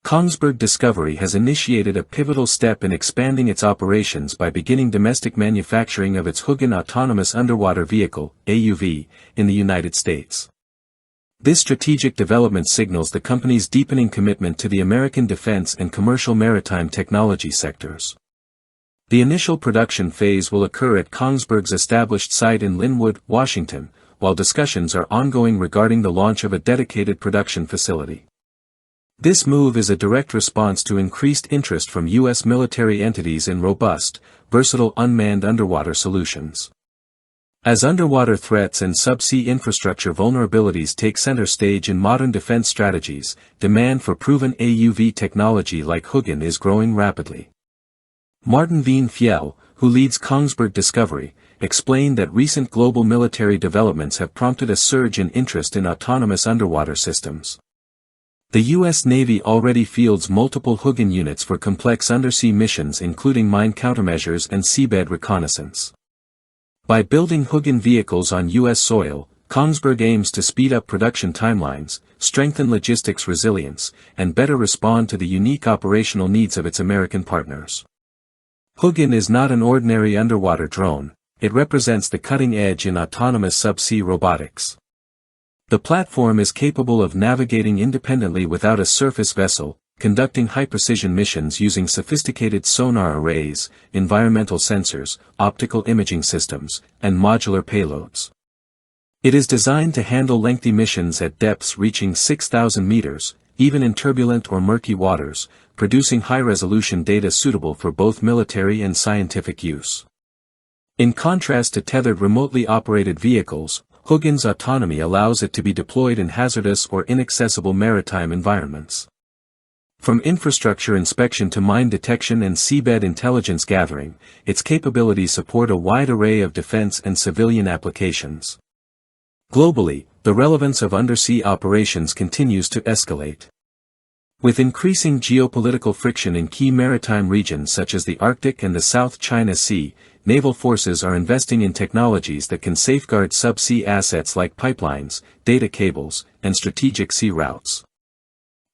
Kongsberg Discovery has initiated a pivotal step in expanding its operations by beginning domestic manufacturing of its HUGIN Autonomous Underwater Vehicle, AUV, in the United States. This strategic development signals the company's deepening commitment to the American defense and commercial maritime technology sectors. The initial production phase will occur at Kongsberg's established site in Linwood, Washington, while discussions are ongoing regarding the launch of a dedicated production facility. This move is a direct response to increased interest from U.S. military entities in robust, versatile unmanned underwater solutions. As underwater threats and subsea infrastructure vulnerabilities take center stage in modern defense strategies, demand for proven AUV technology like HUGIN is growing rapidly. Martin Veen Fjell, who leads Kongsberg Discovery, explained that recent global military developments have prompted a surge in interest in autonomous underwater systems. The U.S. Navy already fields multiple HUGIN units for complex undersea missions including mine countermeasures and seabed reconnaissance. By building HUGIN vehicles on U.S. soil, Kongsberg aims to speed up production timelines, strengthen logistics resilience, and better respond to the unique operational needs of its American partners. HUGIN is not an ordinary underwater drone, it represents the cutting edge in autonomous subsea robotics. The platform is capable of navigating independently without a surface vessel, conducting high-precision missions using sophisticated sonar arrays, environmental sensors, optical imaging systems, and modular payloads. It is designed to handle lengthy missions at depths reaching 6,000 meters, even in turbulent or murky waters, producing high-resolution data suitable for both military and scientific use. In contrast to tethered remotely operated vehicles, HUGIN's autonomy allows it to be deployed in hazardous or inaccessible maritime environments. From infrastructure inspection to mine detection and seabed intelligence gathering, its capabilities support a wide array of defense and civilian applications. Globally, the relevance of undersea operations continues to escalate. With increasing geopolitical friction in key maritime regions such as the Arctic and the South China Sea, naval forces are investing in technologies that can safeguard subsea assets like pipelines, data cables, and strategic sea routes.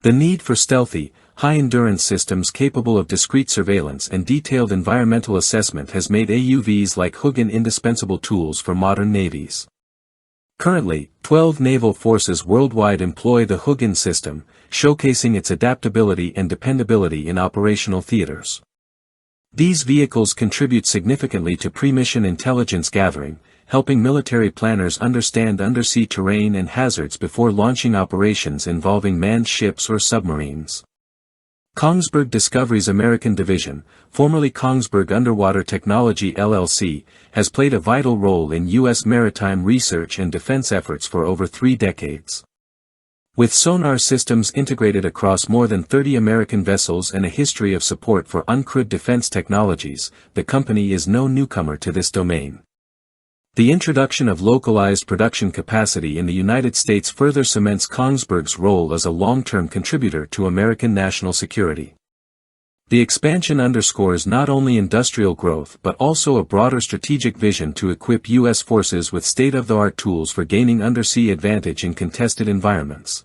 The need for stealthy, high-endurance systems capable of discrete surveillance and detailed environmental assessment has made AUVs like HUGIN indispensable tools for modern navies. Currently, 12 naval forces worldwide employ the HUGIN system, showcasing its adaptability and dependability in operational theaters. These vehicles contribute significantly to pre-mission intelligence gathering, helping military planners understand undersea terrain and hazards before launching operations involving manned ships or submarines. Kongsberg Discovery's American division, formerly Kongsberg Underwater Technology LLC, has played a vital role in U.S. maritime research and defense efforts for over 3 decades. With sonar systems integrated across more than 30 American vessels and a history of support for uncrewed defense technologies, the company is no newcomer to this domain. The introduction of localized production capacity in the United States further cements Kongsberg's role as a long-term contributor to American national security. The expansion underscores not only industrial growth but also a broader strategic vision to equip U.S. forces with state-of-the-art tools for gaining undersea advantage in contested environments.